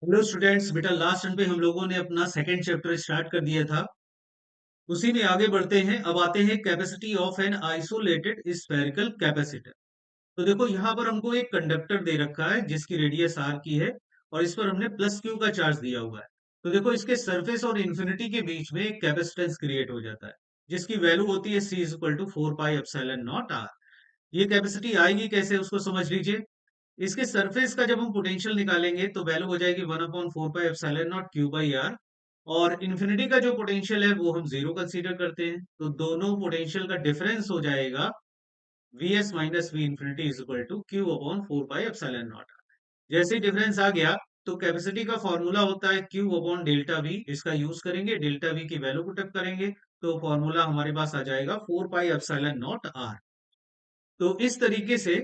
Hello students, बेटा last time पे हम लोगों ने अपना सेकंड चैप्टर स्टार्ट कर दिया था। उसी में आगे बढ़ते हैं। अब आते हैं capacity of an isolated spherical capacitor. तो देखो यहाँ पर हमको एक कंडक्टर दे रखा है जिसकी रेडियस आर की है और इस पर हमने प्लस क्यू का चार्ज दिया हुआ है। तो देखो इसके सरफेस और इन्फिनिटी के बीच में एक कैपेसिटेंस क्रिएट हो जाता है जिसकी वैल्यू होती है C is equal to 4 pi epsilon naught R. ये कैपेसिटी आएगी कैसे उसको समझ लीजिए। इसके सरफेस का जब हम पोटेंशियल निकालेंगे तो वैल्यू हो जाएगी 1/4 pi epsilon naught Q by R. और इन्फिनिटी का जो पोटेंशियल है वो हम जीरो कंसीडर करते हैं, तो दोनों पोटेंशियल का डिफरेंस हो जाएगा V S minus V infinity is equal to Q upon 4 pi epsilon naught. जैसे ही डिफरेंस आ गया तो कैपेसिटी का फॉर्मूला होता है क्यू अपॉन डेल्टा वी। इसका यूज करेंगे, डेल्टा वी की वैल्यू पुटअप करेंगे तो फॉर्मूला हमारे पास आ जाएगा 4 पाई एप्सिलॉन नॉट आर। तो इस तरीके से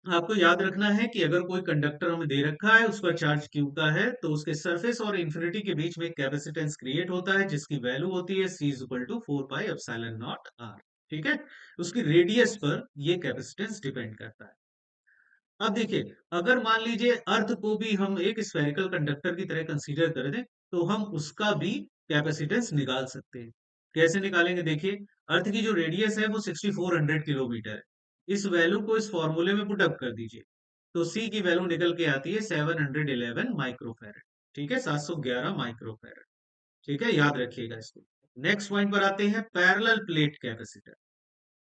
आपको याद रखना है कि अगर कोई कंडक्टर हमें दे रखा है, उस पर चार्ज क्यू का है, तो उसके सरफेस और इन्फिनिटी के बीच में कैपेसिटेंस क्रिएट होता है जिसकी वैल्यू होती है C is equal to 4 pi epsilon naught R. ठीक है, उसकी रेडियस पर ये कैपेसिटेंस डिपेंड करता है। अब देखिए, अगर मान लीजिए अर्थ को भी हम एक स्फेरिकल कंडक्टर की तरह कंसीडर कर दें तो हम उसका भी कैपेसिटेंस निकाल सकते हैं। कैसे निकालेंगे देखिए। अर्थ की जो रेडियस है वो 6400 किलोमीटर है। इस वैल्यू को इस फॉर्मूले में पुटअप कर दीजिए तो सी की वैल्यू निकल के आती है 711 माइक्रोफैरड। ठीक है, 711 माइक्रोफैरड। ठीक है, याद रखिएगा इसको। नेक्स्ट पॉइंट पर आते हैं, पैरेलल प्लेट कैपेसिटर।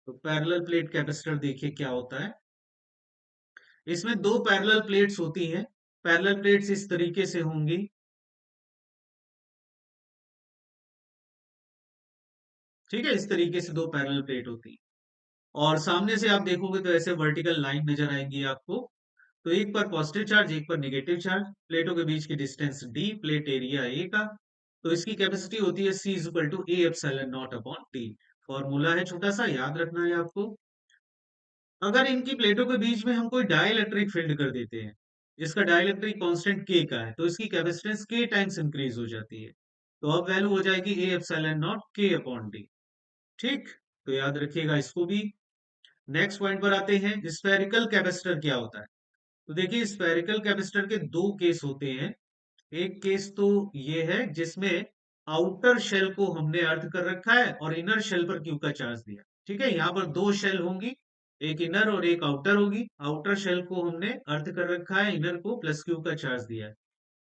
तो पैरेलल प्लेट कैपेसिटर देखिए क्या होता है। इसमें दो पैरेलल प्लेट्स होती हैं। पैरेलल प्लेट्स इस तरीके से होंगी। ठीक है, इस तरीके से दो पैरेलल प्लेट होती हैं और सामने से आप देखोगे तो ऐसे वर्टिकल लाइन नजर आएंगी आपको। तो एक पर पॉजिटिव चार्ज, एक पर नेगेटिव चार्ज। प्लेटों के बीच की distance D, plate area A का। तो इसकी कैपेसिटी होती है C is equal to A epsilon naught upon D. Formula है छोटा सा, याद रखना है आपको। अगर इनकी प्लेटों के बीच में हम कोई डाइलेक्ट्रिक फील्ड कर देते हैं जिसका डाइलेक्ट्रिक कांस्टेंट के का है, तो इसकी कैपेसिटेंस के टाइम्स इंक्रीज हो जाती है। तो अब वैल्यू हो जाएगी ए एप्सिलॉन नॉट के अपॉन डी। ठीक, तो याद रखिएगा इसको भी। नेक्स्ट पॉइंट पर आते हैं, स्फेरिकल कैपेसिटर क्या होता है। तो देखिए, स्फेरिकल कैपेसिटर के दो केस होते हैं। एक केस तो ये है जिसमें आउटर शेल को हमने अर्थ कर रखा है और इनर शेल पर क्यू का चार्ज दिया। ठीक है, यहाँ पर दो शेल होंगी, एक इनर और एक आउटर होगी। आउटर शेल को हमने अर्थ कर रखा है, इनर को प्लस क्यू का चार्ज दिया है।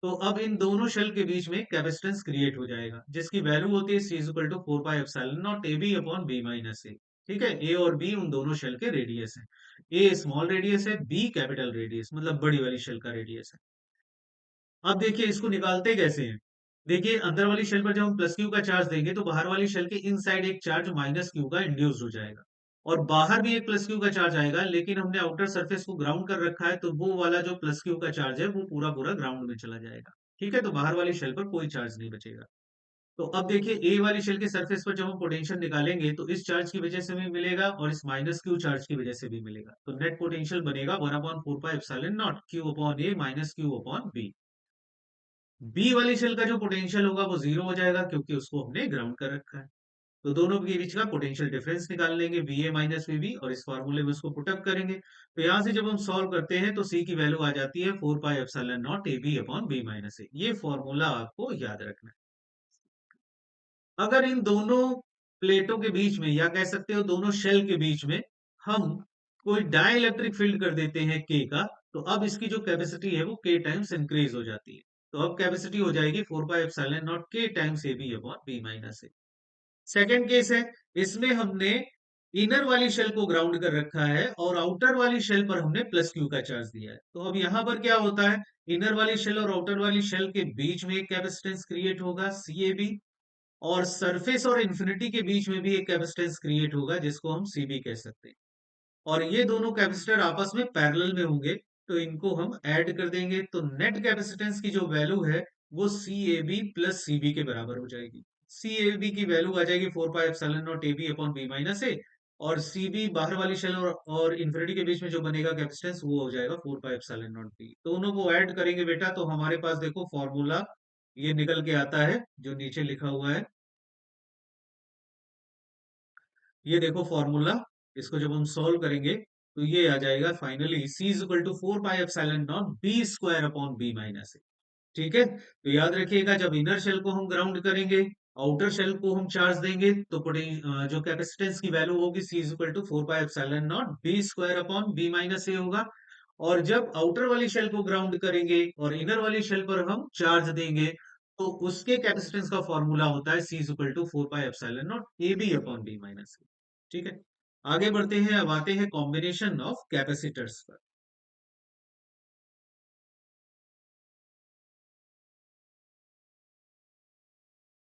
तो अब इन दोनों शेल के बीच में कैपेसिटेंस क्रिएट हो जाएगा जिसकी वैल्यू होती है C is equal to 4 pi epsilon naught A B upon B minus A. ठीक है, ए और बी उन दोनों शेल के रेडियस है। ए स्मॉल रेडियस है, बी कैपिटल रेडियस मतलब बड़ी वाली शेल का रेडियस है। अब देखिए इसको निकालते कैसे हैं। देखिए, अंदर वाली शेल पर जब हम प्लस क्यू का चार्ज देंगे तो बाहर वाली शेल के इनसाइड एक चार्ज माइनस क्यू का इंड्यूस हो जाएगा और बाहर भी एक प्लस क्यू का चार्ज आएगा, लेकिन हमने आउटर सरफेस को ग्राउंड कर रखा है तो वो वाला जो प्लस क्यू का चार्ज है वो पूरा पूरा ग्राउंड में चला जाएगा। ठीक है, तो बाहर वाली शेल पर कोई चार्ज नहीं बचेगा। तो अब देखिए, ए वाली शेल के सरफेस पर जब हम पोटेंशियल निकालेंगे तो इस चार्ज की वजह से भी मिलेगा और इस माइनस क्यू चार्ज की वजह से भी मिलेगा। तो नेट पोटेंशियल बनेगा 1/4 pi epsilon naught Q upon A minus Q upon B. B वाली शेल का जो पोटेंशियल होगा वो जीरो हो जाएगा क्योंकि उसको हमने ग्राउंड कर रखा है। तो दोनों के बीच का पोटेंशियल डिफरेंस निकाल लेंगे V A minus V B और इस फॉर्मूले में उसको पुटअप करेंगे। तो यहां से जब हम सॉल्व करते हैं तो सी की वैल्यू आ जाती है 4 pi epsilon naught A B upon B minus A. ये फॉर्मूला आपको याद रखना है। अगर इन दोनों प्लेटों के बीच में या कह सकते हो दोनों शेल के बीच में हम कोई डाइलेक्ट्रिक फील्ड कर देते हैं के का, तो अब इसकी जो कैपेसिटी है वो के टाइम्स इंक्रीज हो जाती है। तो अब कैपेसिटी हो जाएगी 4 पाई एप्सिलॉन नॉट के times A B upon B minus A. Second case है, इसमें हमने इनर वाली शेल को ग्राउंड कर रखा है और आउटर वाली शेल पर हमने प्लस क्यू का चार्ज दिया है। तो अब यहां पर क्या होता है, इनर वाली शेल और आउटर वाली शेल के बीच में एक कैपेसिटेंस क्रिएट होगा सी ए बी और सरफेस और इंफिनिटी के बीच में भी एक कैपेसिटेंस क्रिएट होगा जिसको हम सीबी कह सकते हैं। और ये दोनों कैपेसिटर आपस में पैरेलल में होंगे तो इनको हम ऐड कर देंगे तो नेट कैपेसिटेंस की जो वैल्यू है वो C A B plus C B के बराबर हो जाएगी। सी ए बी की वैल्यू आ जाएगी 4 pi epsilon naught A B upon B minus A और सी बी बाहर वाली शेल और इन्फिनिटी के बीच में जो बनेगा कैपेसिटेंस वो हो जाएगा 4 पाई एप्सिलॉन नॉट बी। दोनों को ऐड करेंगे बेटा तो हमारे पास देखो फॉर्मूला ये निकल के आता है जो नीचे लिखा हुआ है। ये देखो फॉर्मूला, इसको जब हम सॉल्व करेंगे तो ये आ जाएगा finally C is equal to 4 pi epsilon naught B square upon B minus A. ठीक है, तो याद रखिएगा जब इनर शेल को हम ग्राउंड करेंगे, आउटर शेल को हम चार्ज देंगे, तो जो कैपेसिटेंस की वैल्यू होगी C is equal to 4 pi epsilon naught B square upon B minus A होगा। और जब आउटर वाली शेल को ग्राउंड करेंगे और इनर वाली शेल पर हम चार्ज देंगे, तो उसके कैपेसिटेंस का फॉर्मूला होता है C is equal to 4 pi epsilon naught A B upon B minus A. ठीक है, आगे बढ़ते हैं, अब आते हैं कॉम्बिनेशन ऑफ कैपेसिटर्स पर।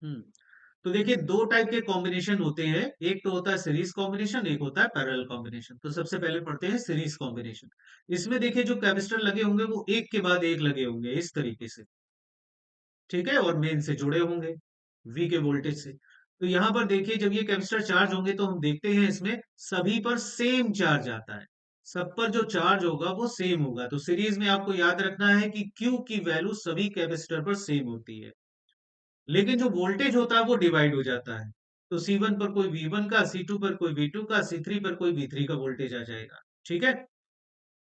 हम्म तो देखिए दो टाइप के कॉम्बिनेशन होते हैं, एक तो होता है सीरीज कॉम्बिनेशन, एक होता है पैरेलल कॉम्बिनेशन। तो सबसे पहले पढ़ते हैं सीरीज कॉम्बिनेशन। इसमें देखिए जो कैपेसिटर लगे होंगे वो एक के बाद एक लगे होंगे इस तरीके से, ठीक है, और मेन से जुड़े होंगे वी के वोल्टेज से। तो यहां पर देखिए जब ये कैपेसिटर चार्ज होंगे तो हम देखते हैं इसमें सभी पर सेम चार्ज आता है, सब पर जो चार्ज होगा वो सेम होगा। तो सीरीज में आपको याद रखना है कि क्यू की वैल्यू सभी कैपेसिटर पर सेम होती है, लेकिन जो वोल्टेज होता है वो डिवाइड हो जाता है। तो C1 पर कोई V1 का, C2 पर कोई V2 का, C3 पर कोई V3 का वोल्टेज आ जाएगा। ठीक है,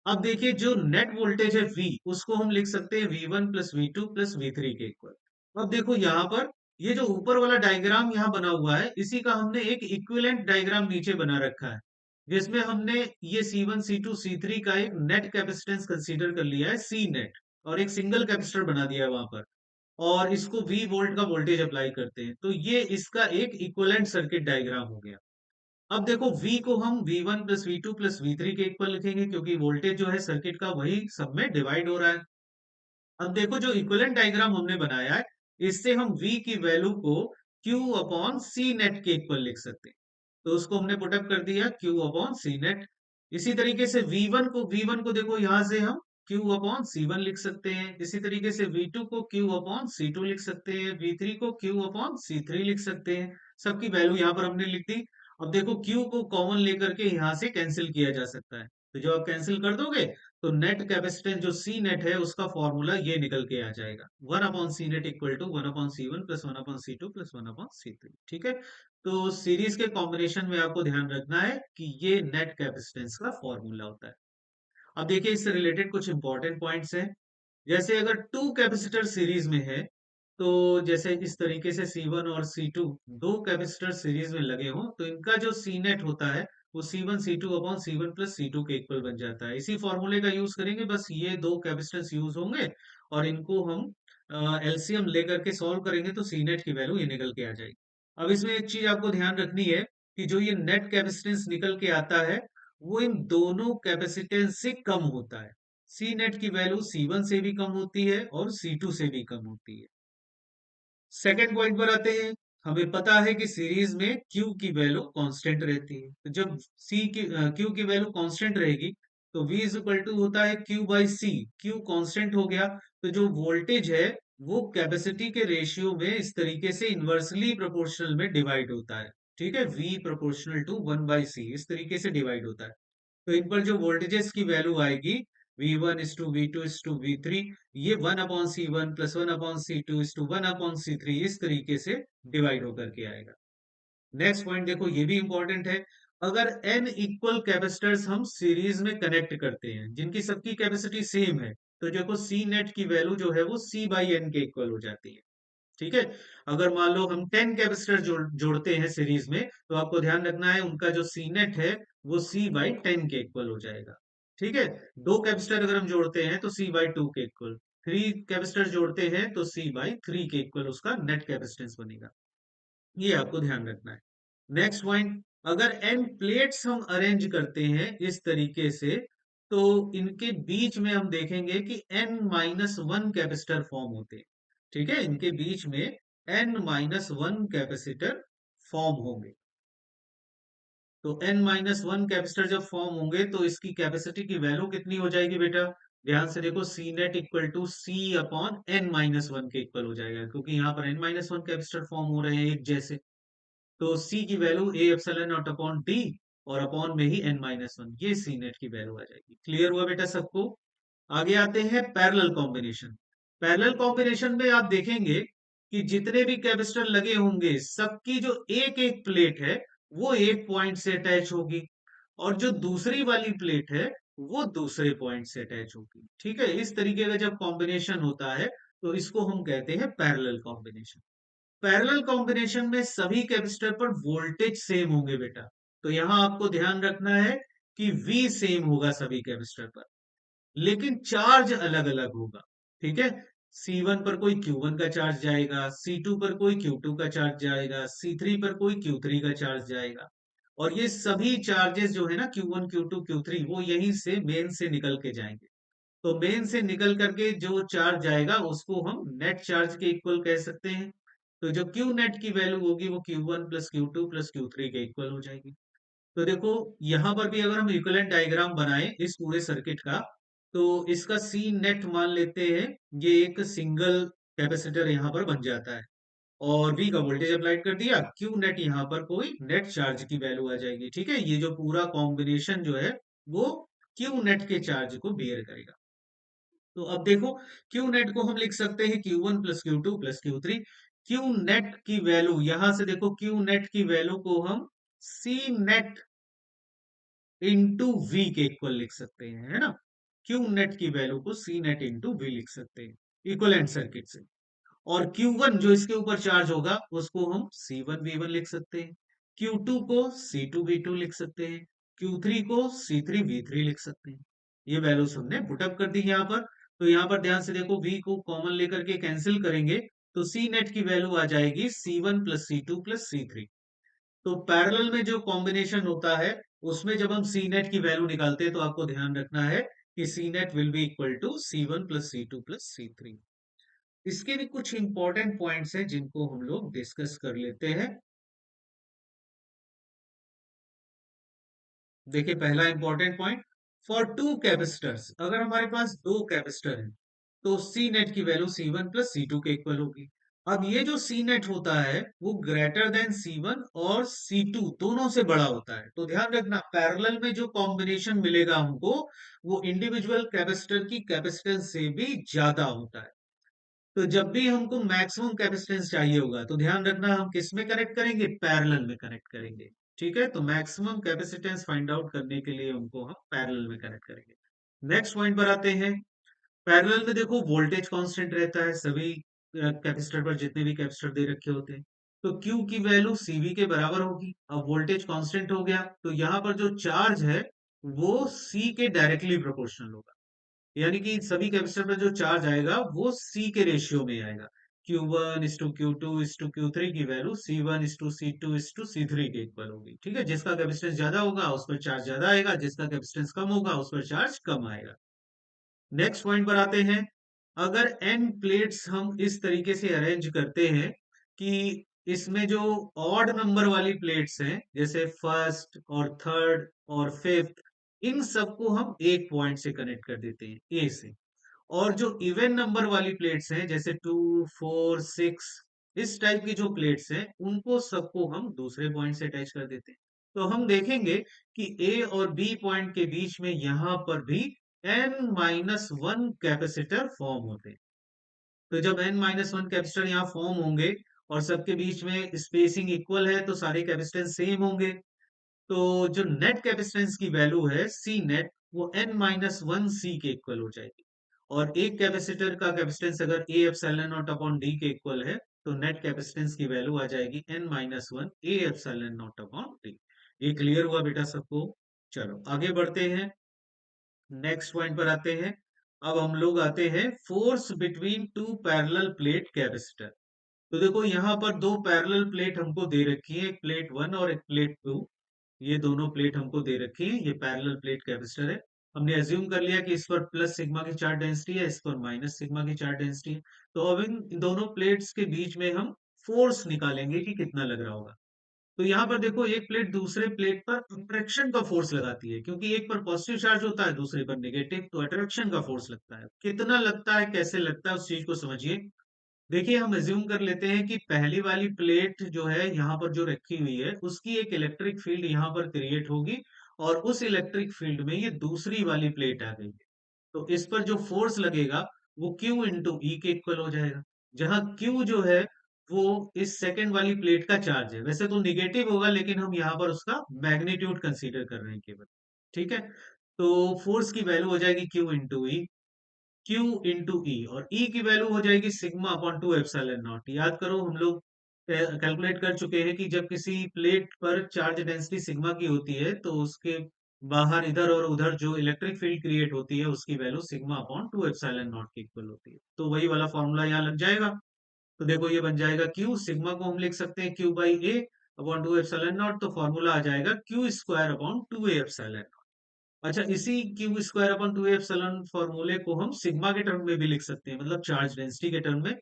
अब देखिए जो नेट वोल्टेज है V, उसको हम लिख सकते हैं V1 plus V2 plus V3 के इक्वल। अब देखो यहाँ पर ये जो ऊपर वाला डायग्राम यहाँ बना हुआ है, इसी का हमने एक इक्विवेलेंट डायग्राम नीचे बना रखा है, जिसमें हमने ये C1 C2 C3 का एक नेट कैपेसिटेंस कंसीडर कर लिया है C नेट, और एक सिंगल कैपेसिटर बना दिया है वहां पर, और इसको V वोल्ट का वोल्टेज अप्लाई करते हैं। तो ये इसका एक इक्विवेलेंट सर्किट डायग्राम हो गया। अब देखो V को हम V1 plus V2 plus V3 के इक्वल लिखेंगे, क्योंकि वोल्टेज जो है सर्किट का वही सब में डिवाइड हो रहा है। अब देखो जो इक्विवेलेंट डायग्राम हमने बनाया है, इससे हम V की वैल्यू को Q अपॉन सी नेट के इक्वल लिख सकते हैं। तो उसको हमने पुटअप कर दिया Q अपॉन सी नेट। इसी तरीके से V1 को देखो यहां से हम Q अपॉन C1 लिख सकते हैं। इसी तरीके से V2 को Q अपॉन C2 लिख सकते हैं, V3 को Q अपॉन C3 लिख सकते हैं। सबकी वैल्यू यहाँ पर हमने लिख दी। अब देखो Q को कॉमन लेकर के यहाँ से कैंसिल किया जा सकता है, तो जब आप कैंसिल कर दोगे तो नेट कैपेसिटेंस जो सी नेट है उसका फॉर्मूला ये निकल के आ जाएगा, 1/C net equal to 1/C1 plus 1/C2 plus 1/C3। ठीक है, तो सीरीज के कॉम्बिनेशन में आपको ध्यान रखना है कि ये नेट कैपेसिटेंस का फॉर्मूला होता है। अब देखिए इससे रिलेटेड कुछ इंपॉर्टेंट पॉइंट्स हैं। जैसे अगर टू कैपेसिटर सीरीज में है, तो जैसे इस तरीके से C1 और C2 दो कैपेसिटर सीरीज में लगे हों, तो इनका जो सी नेट होता है वो C1 C2 upon C1 plus C2 के इक्वल बन जाता है। इसी फॉर्मूले का यूज करेंगे, बस ये दो कैपेसिटेंस यूज होंगे और इनको हम एलसीएम लेकर के सॉल्व करेंगे तो सी नेट की वैल्यू ये निकल के आ जाएगी। अब इसमें एक चीज आपको ध्यान रखनी है कि जो ये नेट कैपेसिटेंस निकल के आता है वो इन दोनों कैपेसिटेंस से कम होता है। सी नेट की वैल्यू C1 से भी कम होती है और C2 से भी कम होती है। सेकेंड पॉइंट पर आते हैं। हमें पता है कि सीरीज में Q की वैल्यू कांस्टेंट रहती है, तो जब Q की वैल्यू कांस्टेंट रहेगी तो V इज इक्वल टू होता है Q by C. Q constant हो गया, तो जो वोल्टेज है वो कैपेसिटी के रेशियो में इस तरीके से इन्वर्सली प्रोपोर्शनल में डिवाइड होता है। ठीक है, V प्रोपोर्शनल टू 1/C इस तरीके से डिवाइड होता है। तो इन पर जो वोल्टेजेस की वैल्यू आएगी V1 is to V2 is to V3, ये 1/C1 plus 1/C2 is to 1/C3 इस तरीके से डिवाइड होकर के आएगा। नेक्स्ट पॉइंट देखो ये भी इंपॉर्टेंट है। अगर n इक्वल कैपेसिटर्स हम सीरीज में कनेक्ट करते हैं जिनकी सबकी कैपेसिटी सेम है, तो देखो सी नेट की वैल्यू जो है वो C/n के इक्वल हो जाती है। ठीक है, अगर मान लो हम 10 कैपेसिटर जोड़ते हैं सीरीज में, तो आपको ध्यान रखना है उनका जो सी नेट है वो C/10 के इक्वल हो जाएगा। ठीक है, दो कैपेसिटर अगर हम जोड़ते हैं तो C/2 के इक्वल, थ्री कैपेसिटर जोड़ते हैं तो C/3 के इक्वल उसका नेट कैपेसिटेंस बनेगा। ये आपको ध्यान रखना है। नेक्स्ट पॉइंट, अगर एन प्लेट्स हम अरेंज करते हैं इस तरीके से, तो इनके बीच में हम देखेंगे कि n-1 कैपेसिटर फॉर्म होते हैं। ठीक है, इनके बीच में n-1 कैपेसिटर फॉर्म होंगे। तो n-1 कैपेसिटर जब फॉर्म होंगे तो इसकी कैपेसिटी की वैल्यू कितनी हो जाएगी बेटा? ध्यान से देखो, C net equal to C upon n-1 के इक्वल हो जाएगा, क्योंकि यहाँ पर n-1 कैपेसिटर फॉर्म हो रहे हैं एक जैसे। तो C की value A epsilon naught upon D, और अपॉन में ही n-1, ये सी नेट की वैल्यू आ जाएगी। क्लियर हुआ बेटा सबको? आगे आते हैं पैरेलल कॉम्बिनेशन। पैरेलल कॉम्बिनेशन में आप देखेंगे कि जितने भी कैपेसिटर लगे होंगे सबकी जो एक एक प्लेट है वो एक पॉइंट से अटैच होगी, और जो दूसरी वाली प्लेट है वो दूसरे पॉइंट से अटैच होगी। ठीक है, इस तरीके का जब कॉम्बिनेशन होता है तो इसको हम कहते हैं पैरेलल कॉम्बिनेशन। पैरेलल कॉम्बिनेशन में सभी कैपेसिटर पर वोल्टेज सेम होंगे बेटा। तो यहां आपको ध्यान रखना है कि V सेम होगा सभी कैपेसिटर पर, लेकिन चार्ज अलग अलग होगा। ठीक है, C1 पर कोई Q1 का चार्ज जाएगा, C2 पर कोई Q2 का चार्ज जाएगा, C3 पर कोई Q3 का चार्ज जाएगा। और ये सभी चार्जेस जो है ना Q1 Q2 Q3 वो यहीं से मेन से निकल के जाएंगे। तो मेन से निकल करके जो चार्ज जाएगा उसको हम नेट चार्ज के इक्वल कह सकते हैं। तो जो Q नेट की वैल्यू होगी वो Q1 plus Q2 plus Q3 के इक्वल हो जाएगी। तो देखो यहां पर भी अगर हम इक्विवेलेंट डायग्राम बनाएं इस पूरे सर्किट का, तो इसका सी नेट मान लेते हैं, ये एक सिंगल कैपेसिटर यहां पर बन जाता है। और V का वोल्टेज अप्लाइड कर दिया, Q नेट यहाँ पर कोई नेट चार्ज की वैल्यू आ जाएगी। ठीक है, ये जो पूरा कॉम्बिनेशन जो है वो Q नेट के चार्ज को बेयर करेगा। तो अब देखो Q नेट को हम लिख सकते हैं Q1 plus Q2 plus Q3। Q net की वैल्यू यहां से देखो, Q नेट की वैल्यू को हम C नेट इंटू V के इक्वल लिख सकते हैं, है ना। Q नेट की वैल्यू को C नेट इंटू V लिख सकते हैं इक्विवेलेंट सर्किट से। और Q1 जो इसके ऊपर चार्ज होगा उसको हम C1 V1 लिख सकते हैं, Q2 को C2 V2 लिख सकते हैं, Q3 को C3 V3 लिख सकते हैं। ये वैल्यूज हमने पुटअप कर दी यहाँ पर। तो यहाँ पर ध्यान से देखो, V को कॉमन लेकर के कैंसिल करेंगे तो C नेट की वैल्यू आ जाएगी C1 plus C2 plus C3। तो पैरेलल में जो कॉम्बिनेशन होता है उसमें जब हम सी नेट की वैल्यू निकालते हैं तो आपको ध्यान रखना है कि C net will be equal to C1 plus C2 plus C3। इसके भी कुछ इंपॉर्टेंट पॉइंट्स हैं जिनको हम लोग डिस्कस कर लेते हैं। देखिए पहला important point, for two capacitors, अगर हमारे पास दो कैपेसिटर हैं तो सी नेट की वैल्यू C1 प्लस C2 के इक्वल होगी। अब ये जो सी नेट होता है वो ग्रेटर देन C1 और C2 दोनों से बड़ा होता है। तो ध्यान रखना पैरेलल में जो कॉम्बिनेशन मिलेगा हमको वो इंडिविजुअल कैपेसिटर की कैपेसिटेंस से भी ज्यादा होता है। तो जब भी हमको मैक्सिमम कैपेसिटेंस चाहिए होगा तो ध्यान रखना हम किस में कनेक्ट करेंगे, पैरेलल में कनेक्ट करेंगे। ठीक है, तो मैक्सिमम कैपेसिटेंस फाइंड आउट करने के लिए हमको हम पैरेलल में कनेक्ट करेंगे। नेक्स्ट पॉइंट पर आते हैं। पैरेलल में देखो वोल्टेज कांस्टेंट रहता है सभी कैपेसिटर पर, जितने भी कैपेसिटर दे रखे होते हैं। तो Q की वैल्यू CV के बराबर होगी। अब वोल्टेज कांस्टेंट हो गया तो यहाँ पर जो चार्ज है वो C के डायरेक्टली प्रोपोर्शनल होगा। यानी कि सभी कैपेसिटर पर जो चार्ज आएगा वो C के रेशियो में आएगा। Q1 इस टू Q2 इस टू Q3 की वैल्यू C1 इस टू C2 इस टू C3 के इक्वल होगी। ठीक है, जिसका कैपेसिटेंस ज्यादा होगा उस पर चार्ज ज्यादा आएगा, जिसका कैपेसिटेंस कम होगा उस पर चार्ज कम आएगा। नेक्स्ट पॉइंट पर आते हैं। अगर एन प्लेट्स हम इस तरीके से अरेंज करते हैं कि इसमें जो ऑड नंबर वाली प्लेट्स हैं जैसे फर्स्ट और थर्ड और फिफ्थ, इन सबको हम एक पॉइंट से कनेक्ट कर देते हैं ए से। और जो इवन नंबर वाली प्लेट्स हैं जैसे 2 4 6, इस टाइप की जो प्लेट्स हैं उनको सबको हम दूसरे पॉइंट से अटैच कर देते हैं। तो हम देखेंगे कि ए और बी पॉइंट के बीच में यहां पर भी n-1 कैपेसिटर फॉर्म होते हैं। तो जब n-1 कैपेसिटर यहाँ फॉर्म होंगे और सबके बीच में स्पेसिंग इक्वल है तो सारे कैपेसिटेंस सेम होंगे। तो जो नेट कैपेसिटेंस की वैल्यू है सी नेट वो n-1 सी के इक्वल हो जाएगी। और एक कैपेसिटर का कैपेसिटेंस अगर ए एप्सिलॉन नॉट अपॉन डी के इक्वल है तो नेट कैपेसिटेंस की वैल्यू आ जाएगी n-1 ए एप्सिलॉन नॉट अपॉन डी। ये क्लियर हुआ बेटा सबको। चलो आगे बढ़ते हैं, नेक्स्ट पॉइंट पर आते हैं। अब हम लोग आते हैं force between two parallel plate capacitor. तो देखो यहाँ पर दो पैरेलल प्लेट हमको दे रखी है, एक प्लेट 1 और एक प्लेट 2। ये दोनों प्लेट हमको दे रखी है, ये पैरेलल प्लेट कैपेसिटर है। हमने अज्यूम कर लिया कि इस पर प्लस सिग्मा की चार्ज डेंसिटी है, इस पर माइनस सिग्मा की चार्ज डेंसिटी है। तो अब इन दोनों प्लेट्स के बीच में हम फोर्स निकालेंगे कि कितना लग रहा होगा। तो यहाँ पर देखो एक प्लेट दूसरे प्लेट पर अट्रैक्शन का फोर्स लगाती है, क्योंकि एक पर पॉजिटिव चार्ज होता है दूसरे पर नेगेटिव, तो अट्रैक्शन का फोर्स लगता है। कितना लगता है कैसे लगता है उस चीज को समझिए। देखिए हम एज्यूम कर लेते हैं कि पहली वाली प्लेट जो है यहाँ पर जो रखी हुई है उसकी एक इलेक्ट्रिक फील्ड यहाँ पर क्रिएट होगी और उस इलेक्ट्रिक फील्ड में ये दूसरी वाली प्लेट आ गई है। तो इस पर जो फोर्स लगेगा वो Q इंटू ई के इक्वल हो जाएगा, जहां Q जो है वो इस सेकंड वाली प्लेट का चार्ज है। वैसे तो निगेटिव होगा लेकिन हम यहाँ पर उसका मैग्नीट्यूड कंसीडर कर रहे हैं केवल। ठीक है, तो फोर्स की वैल्यू हो जाएगी Q इंटू ई। Q इंटू ई, और ई की वैल्यू हो जाएगी सिग्मा अपॉन 2 एप्सिलॉन नॉट। याद करो हम लोग कैलकुलेट कर चुके हैं कि जब किसी प्लेट पर चार्ज डेंसिटी सिग्मा की होती है तो उसके बाहर इधर और उधर जो इलेक्ट्रिक फील्ड क्रिएट होती है उसकी value sigma upon 2 epsilon naught के इक्वल होती है। तो वही वाला फॉर्मूला यहाँ लग जाएगा। तो देखो ये बन जाएगा क्यू, सिग्मा को हम लिख सकते हैं Q by A upon 2 epsilon not, तो फॉर्मूला आ जाएगा Q square upon 2 A epsilon. अच्छा, इसी क्यू स्क्वायर अपन 2 एप्सिलॉन फॉर्मूले को हम सिग्मा के टर्म में भी लिख सकते हैं, मतलब चार्ज डेंसिटी के टर्म में।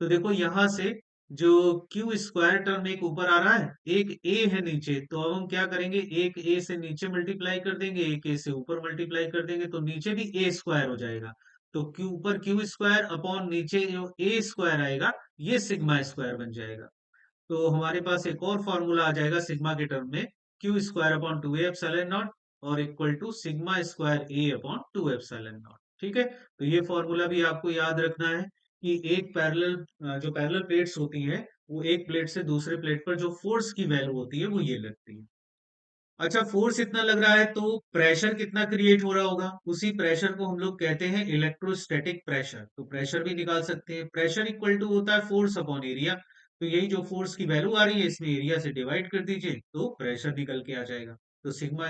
तो देखो यहां से जो क्यू स्क्वायर टर्म एक ऊपर आ रहा है, एक ए है नीचे, तो अब हम क्या करेंगे, एक ए से नीचे मल्टीप्लाई कर देंगे, एक ए से ऊपर मल्टीप्लाई कर देंगे, तो नीचे भी ए स्क्वायर हो जाएगा। तो क्यू ऊपर क्यू स्क्वायर अपॉन नीचे जो ए स्क्वायर आएगा, ये सिग्मा स्क्वायर बन जाएगा। तो हमारे पास एक और फॉर्मूला आ जाएगा सिग्मा के टर्म में, Q square upon 2 epsilon naught और equal to sigma square A upon 2 epsilon naught. ठीक है, तो ये फॉर्मूला भी आपको याद रखना है कि एक पैरेलल, जो पैरेलल प्लेट्स होती हैं, वो एक प्लेट से दूसरे प्लेट पर जो फोर्स की वैल्यू होती है वो ये लगती है। अच्छा, फोर्स इतना लग रहा है तो प्रेशर कितना क्रिएट हो रहा होगा, उसी प्रेशर को हम लोग कहते हैं इलेक्ट्रोस्टैटिक प्रेशर। तो प्रेशर भी निकाल सकते हैं, प्रेशर इक्वल टू होता है फोर्स अपॉन एरिया। तो यही जो फोर्स की वैल्यू आ रही है इसमें एरिया से डिवाइड कर दीजिए तो प्रेशर निकल के आ जाएगा। तो sigma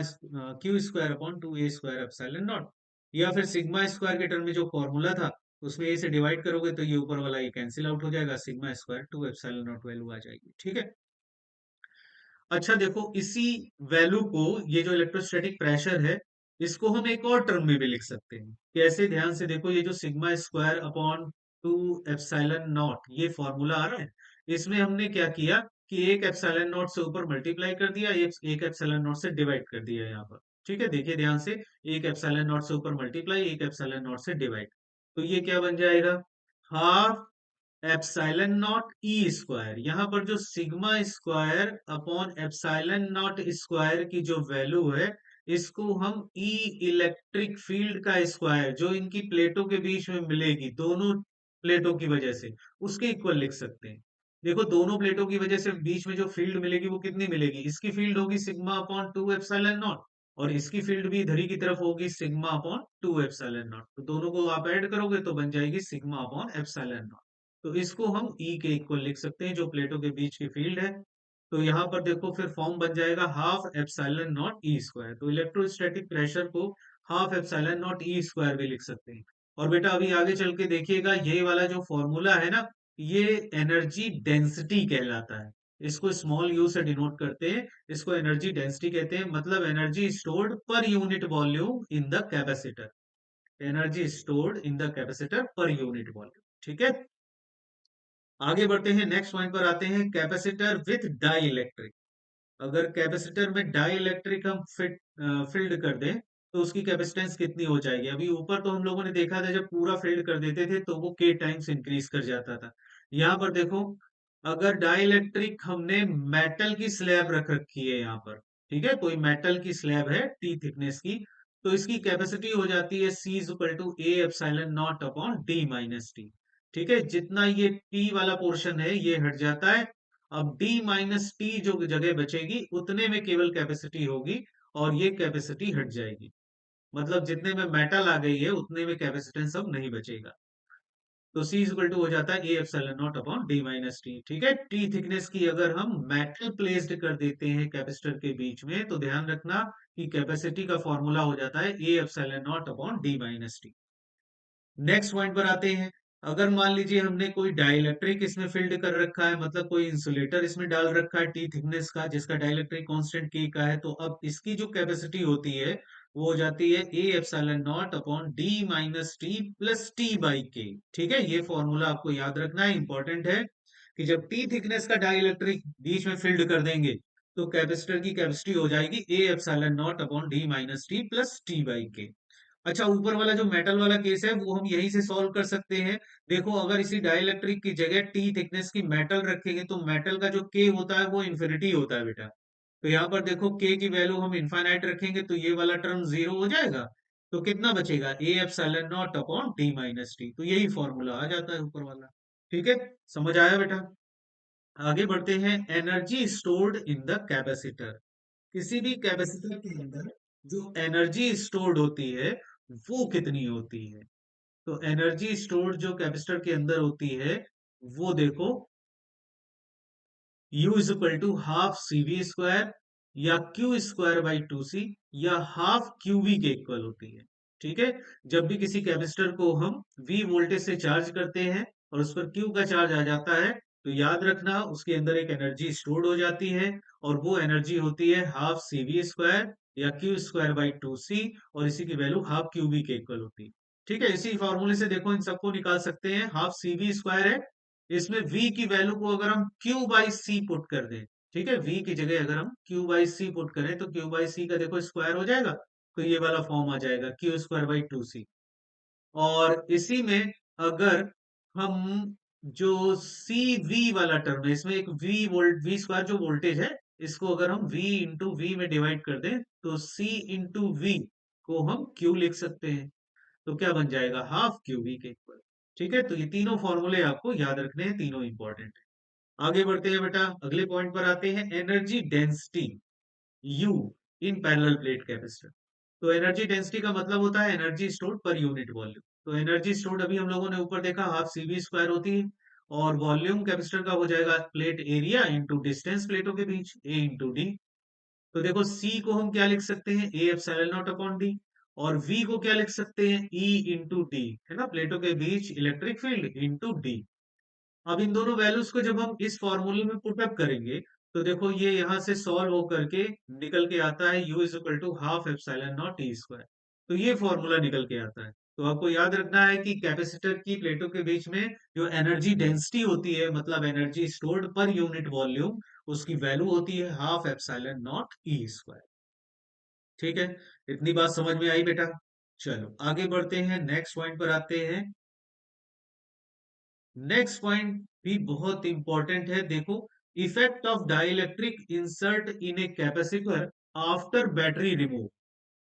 Q square upon 2 A square epsilon not, या फिर सिग्मा स्क्वायर के टर्म में जो फॉर्मूला था उसमें ए से डिवाइड करोगे तो ये ऊपर वाला ये कैंसिल आउट हो जाएगा, sigma square 2 epsilon naught value आ जाएगी। ठीक है। अच्छा देखो, इसी वैल्यू को, ये जो इलेक्ट्रोस्टैटिक प्रेशर है, इसको हम एक और टर्म में भी लिख सकते हैं। कैसे, ध्यान से देखो, ये जो sigma square upon 2 epsilon not ये फॉर्मूला आ रहा है, इसमें हमने क्या किया कि एक एप्सिलॉन नॉट से ऊपर मल्टीप्लाई कर दिया, एक एप्सिलॉन नॉट से डिवाइड कर दिया यहाँ पर। ठीक है, देखिए ध्यान से, एक एप्सिलॉन नॉट से ऊपर मल्टीप्लाई, एक एप्सिलॉन नॉट से डिवाइड। तो ये क्या बन जाएगा, half epsilon not E square. यहाँ पर जो sigma square upon epsilon not square की जो वैल्यू है, इसको हम ई इलेक्ट्रिक फील्ड का स्क्वायर जो इनकी प्लेटों के बीच में मिलेगी दोनों प्लेटों की वजह से, उसके इक्वल लिख सकते हैं। देखो दोनों प्लेटों की वजह से बीच में जो फील्ड मिलेगी वो कितनी मिलेगी, इसकी फील्ड होगी सिग्मा अपॉन 2 एप्सिलॉन नॉट, और इसकी फील्ड भी इधर ही की तरफ होगी सिग्मा अपॉन 2 एप्सिलॉन नॉट। तो दोनों को आप ऐड करोगे तो बन जाएगी सिग्मा अपॉन एप्सिलॉन नॉट। तो इसको हम E के इक्वल लिख सकते हैं जो प्लेटों के बीच की फील्ड है। तो यहाँ पर देखो फिर फॉर्म बन जाएगा half epsilon not E square. तो इलेक्ट्रोस्टैटिक प्रेशर को half epsilon not E square भी लिख सकते हैं। और बेटा अभी आगे चल के देखिएगा, ये वाला जो फॉर्मूला है ना, ये एनर्जी डेंसिटी कहलाता है। इसको स्मॉल यू से डिनोट करते हैं, इसको एनर्जी डेंसिटी कहते हैं, मतलब energy stored per unit volume in the capacitor. Energy stored in the capacitor per unit volume. ठीक है, आगे बढ़ते हैं, नेक्स्ट पॉइंट पर आते हैं, कैपेसिटर विथ डाई इलेक्ट्रिक। अगर कैपेसिटर में डाई इलेक्ट्रिक हम फील्ड कर दें तो उसकी कैपेसिटेंस कितनी हो जाएगी। अभी ऊपर तो हम लोगों ने देखा था जब पूरा फील्ड कर देते थे तो वो के टाइम्स इंक्रीज कर जाता था। यहाँ पर देखो, अगर डाई इलेक्ट्रिक हमने मेटल की स्लैब रख रखी है यहाँ पर, ठीक है, कोई मेटल की स्लैब है टी थिकनेस की, तो इसकी कैपेसिटी हो जाती है C is equal to A epsilon naught upon D minus T. ठीक है, जितना ये टी वाला पोर्शन है ये हट जाता है, अब डी माइनस टी जो जगह बचेगी उतने में केवल कैपेसिटी होगी, और ये कैपेसिटी हट जाएगी। मतलब जितने में मेटल आ गई है उतने में कैपेसिटेंस अब नहीं बचेगा। तो C इक्वल टू हो जाता है ए epsilon naught upon D minus T. ठीक है, टी थिकनेस की अगर हम मेटल प्लेस्ड कर देते हैं कैपेसिटर के बीच में तो ध्यान रखना कि कैपेसिटी का फॉर्मूला हो जाता है ए epsilon naught upon D minus T. Next point पर आते हैं, अगर मान लीजिए हमने कोई डाइलेक्ट्रिक इसमें फील्ड कर रखा है, मतलब कोई इंसुलेटर इसमें डाल रखा है टी थिकनेस का जिसका डाइलेक्ट्रिक कांस्टेंट के का है, तो अब इसकी जो कैपेसिटी होती है वो हो जाती है ए epsilon naught upon D minus T plus T by के। ठीक है, ये फॉर्मूला आपको याद रखना है, इंपॉर्टेंट है कि जब टी थिकनेस का डाइलेक्ट्रिक बीच में फील्ड कर देंगे तो कैपेसिटर की कैपेसिटी हो जाएगी ए epsilon naught upon D minus T plus T by के। अच्छा, ऊपर वाला जो मेटल वाला केस है वो हम यहीं से सॉल्व कर सकते हैं। देखो अगर इसी डाइलेक्ट्रिक की जगह टी थिकनेस की मेटल रखेंगे तो मेटल का जो के होता है वो इन्फिनिटी होता है बेटा। तो यहाँ पर देखो के की वैल्यू हम इनफाइनाइट रखेंगे तो ये वाला टर्म जीरो हो जाएगा। तो कितना बचेगा, ए epsilon naught upon T minus T. तो यही फॉर्मूला आ जाता है ऊपर वाला। ठीक है, समझ आया बेटा। आगे बढ़ते हैं, energy stored in the capacitor. किसी भी कैपेसिटर के अंदर जो एनर्जी स्टोर्ड होती है वो कितनी होती है। तो एनर्जी स्टोर्ड जो कैपेसिटर के अंदर होती है वो देखो U is equal to half C V square या Q square by two C या हाफ क्यू वी के इक्वल होती है। ठीक है, जब भी किसी कैपेसिटर को हम V वोल्टेज से चार्ज करते हैं और उस पर Q का चार्ज आ जाता है, तो याद रखना उसके अंदर एक एनर्जी स्टोर्ड हो जाती है और वो एनर्जी होती है हाफ सी वी स्क्वायर या क्यू स्क्वायर बाई टू सी, और इसी की वैल्यू हाफ क्यू वी के इक्वल होती है। ठीक है, इसी फॉर्मूले से देखो इन सबको निकाल सकते हैं। हाफ सी वी स्क्वायर है, इसमें v की वैल्यू को अगर हम q बाई सी पुट कर दें, ठीक है, v की जगह अगर हम q बाई सी पुट करें तो q बाई सी का देखो स्क्वायर हो जाएगा, तो ये वाला फॉर्म आ जाएगा क्यू स्क्वायर बाई टू सी। और इसी में अगर हम जो सी वी वाला टर्म है, इसमें एक वी स्क्वायर जो वोल्टेज है, इसको अगर हम v इंटू वी में डिवाइड कर दें तो c इंटू वी को हम q लिख सकते हैं, तो क्या बन जाएगा हाफ क्यू वी के इक्वल। ठीक है, तो ये तीनों फॉर्मूले आपको याद रखने हैं, तीनों इंपॉर्टेंट है। आगे बढ़ते हैं बेटा, अगले पॉइंट पर आते हैं, energy density you in parallel plate capacitor. तो एनर्जी डेंसिटी का मतलब होता है energy stored per unit volume. तो एनर्जी स्टोर्ड अभी हम लोगों ने ऊपर देखा हाफ सी वी स्क्वायर होती है, और वॉल्यूम कैपेसिटर का हो जाएगा प्लेट एरिया इंटू डिस्टेंस प्लेटों के बीच, ए इंटू डी। तो देखो C को हम क्या लिख सकते हैं, ए एप्सिलॉन नॉट अपॉन डी, और V को क्या लिख सकते हैं, E इंटू डी, है ना, प्लेटों के बीच इलेक्ट्रिक फील्ड इंटू डी। अब इन दोनों वैल्यूज को जब हम इस फॉर्मूले में पुटअप करेंगे तो देखो ये यहाँ से सॉल्व होकर के निकल के आता है U is equal to half epsilon naught T square. तो ये फॉर्मूला निकल के आता है। तो आपको याद रखना है कि कैपेसिटर की प्लेटों के बीच में जो एनर्जी डेंसिटी होती है, मतलब energy stored per unit volume, उसकी वैल्यू होती है half epsilon not E square. ठीक है, इतनी बात समझ में आई बेटा। चलो आगे बढ़ते हैं, नेक्स्ट पॉइंट पर आते हैं। नेक्स्ट पॉइंट भी बहुत इंपॉर्टेंट है, देखो, effect of dielectric insert in a capacitor after battery remove.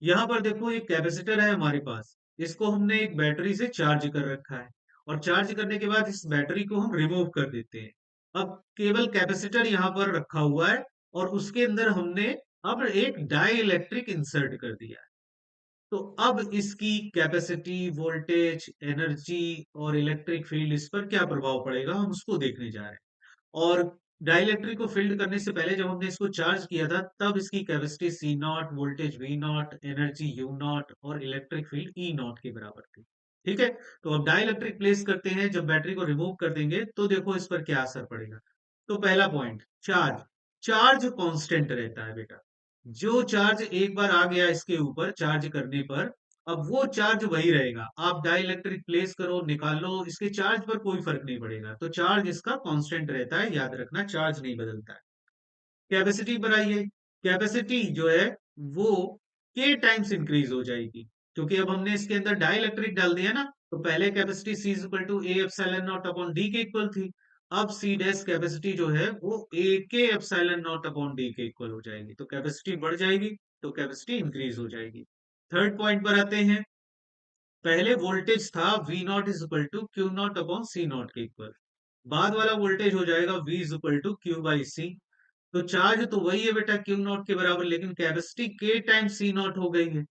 यहां पर देखो एक कैपेसिटर है हमारे पास, इसको हमने एक बैटरी से चार्ज कर रखा है, और चार्ज करने के बाद इस बैटरी को हम रिमूव कर देते हैं। अब केवल कैपेसिटर यहाँ पर रखा हुआ है, और उसके अंदर हमने अब एक डाइलेक्ट्रिक इंसर्ट कर दिया है। तो अब इसकी कैपेसिटी, वोल्टेज, एनर्जी और इलेक्ट्रिक फील्ड, इस पर क्या प्रभाव पड़ेगा हम उसको देखने जा रहे हैं। और डाइलेक्ट्रिक को फील्ड करने से पहले जब हमने इसको चार्ज किया था तब इसकी capacity C naught, voltage V naught, energy U naught और इलेक्ट्रिक फील्ड ई नॉट के बराबर थी। ठीक है, तो अब डाइलेक्ट्रिक प्लेस करते हैं, जब बैटरी को रिमूव कर देंगे तो देखो इस पर क्या असर पड़ेगा। तो पहला पॉइंट, चार्ज। चार्ज कांस्टेंट रहता है बेटा, जो चार्ज एक बार आ गया इसके ऊपर चार्ज करने पर, अब वो चार्ज वही रहेगा, आप डाइलेक्ट्रिक प्लेस करो निकालो, इसके चार्ज पर कोई फर्क नहीं पड़ेगा। तो चार्ज इसका कांस्टेंट रहता है, याद रखना, चार्ज नहीं बदलता है। कैपेसिटी पर आइए, कैपेसिटी जो है वो के टाइम्स इंक्रीज हो जाएगी, क्योंकि अब हमने इसके अंदर डाइलेक्ट्रिक डाल दिया ना। तो पहले capacity C is equal to A epsilon naught upon D के इक्वल थी, अब C डैश कैपेसिटी जो है वो ए के एप्सिलॉन नॉट अपॉन डी के इक्वल हो जाएगी, तो कैपेसिटी बढ़ जाएगी, तो कैपेसिटी इंक्रीज हो जाएगी। थर्ड पॉइंट पर आते हैं, पहले वोल्टेज था V naught is equal to Q naught upon C naught के इक्वल, बाद वाला वोल्टेज हो जाएगा V is equal to Q by C. तो चार्ज तो वही है बेटा क्यू नॉट के बराबर, लेकिन कैपेसिटी के टाइम्स सी नॉट हो गई है,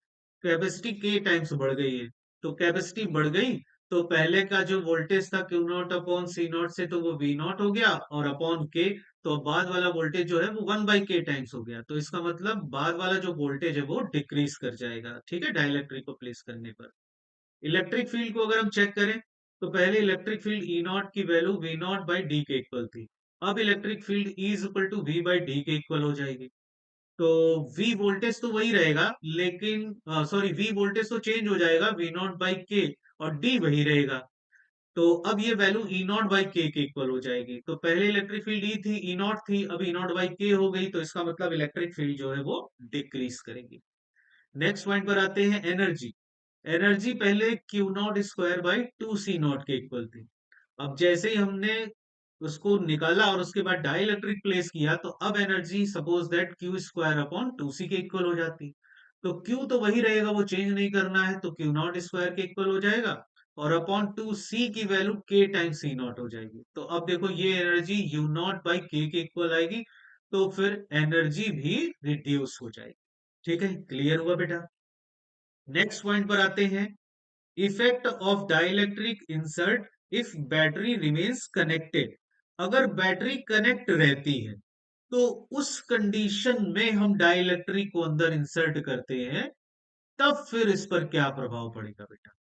कैपेसिटी के टाइम्स बढ़ गई है। तो कैपेसिटी बढ़ गई, तो पहले का जो वोल्टेज था Q naught upon C naught से, तो वो वी नॉट हो गया और अपॉन के, तो बाद वाला वोल्टेज जो है वो वन बाई के टाइम्स हो गया। तो इसका मतलब बाद वाला जो वोल्टेज है वो डिक्रीज कर जाएगा, ठीक है, डाइलेक्ट्रिक को प्लेस करने पर। इलेक्ट्रिक फील्ड को अगर हम चेक करें तो पहले इलेक्ट्रिक फील्ड ई नॉट की value V naught by D के इक्वल थी, अब electric field E is equal to V by D के इक्वल हो जाएगी। तो वी वोल्टेज तो वही रहेगा, लेकिन सॉरी, वी वोल्टेज तो चेंज हो जाएगा, वी नॉट बाई के, और डी वही रहेगा। तो अब ये वैल्यू ई नॉट बाई के इक्वल हो जाएगी। तो पहले इलेक्ट्रिक फील्ड ई थी, ई नॉट थी, अब ई नॉट बाई के हो गई, तो इसका मतलब इलेक्ट्रिक फील्ड जो है वो डिक्रीज करेगी। नेक्स्ट पॉइंट पर आते हैं, एनर्जी। एनर्जी पहले Q naught square by two C naught के इक्वल थी, अब जैसे ही हमने उसको निकाला और उसके बाद डाइलेक्ट्रिक प्लेस किया, तो अब energy suppose that Q square upon two C के इक्वल हो जाती। तो क्यू तो वही रहेगा, वो चेंज नहीं करना है, तो क्यू नॉट स्क्वायर के इक्वल हो जाएगा, और अपॉन टू सी की वैल्यू के टाइम सी नॉट हो जाएगी। तो अब देखो ये एनर्जी यू नॉट बाई के इक्वल आएगी, तो फिर एनर्जी भी रिड्यूस हो जाएगी। ठीक है, क्लियर हुआ बेटा। नेक्स्ट पॉइंट पर आते हैं, effect of dielectric insert if battery remains connected. अगर बैटरी कनेक्ट रहती है तो उस कंडीशन में हम डाइलेक्ट्रिक को अंदर इंसर्ट करते हैं, तब फिर इस पर क्या प्रभाव पड़ेगा बेटा।